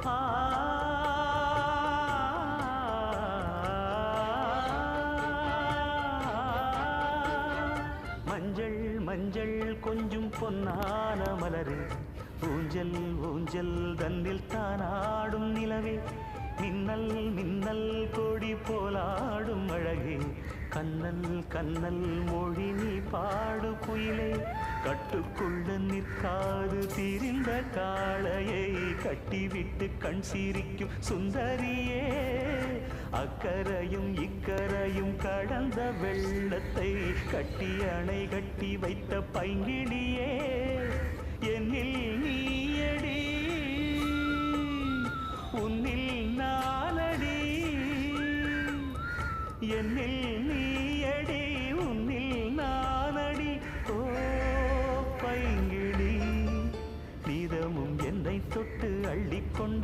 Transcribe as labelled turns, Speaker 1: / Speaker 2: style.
Speaker 1: ஆ மஞ்சள் மஞ்சள் கொஞ்சம் பொன்னான மலரே, ஊஞ்சல் ஊஞ்சல் தன்னில் தானாடும் நிலவே, மின்னல் மின்னல் கொடி போலாடும் அழகே, கண்ணல் கண்ணல் மொழி நீ பாடு குயிலே, கட்டுக்குள்ள நிற்காது திரிந்த காளையை கட்டிவிட்டு கண் சிரிக்கும் சுந்தரியே, அக்கரையும் இக்கரையும் கடந்த வெள்ளத்தை கட்டி அணை கட்டி வைத்த பைங்கிளியே, என்னில்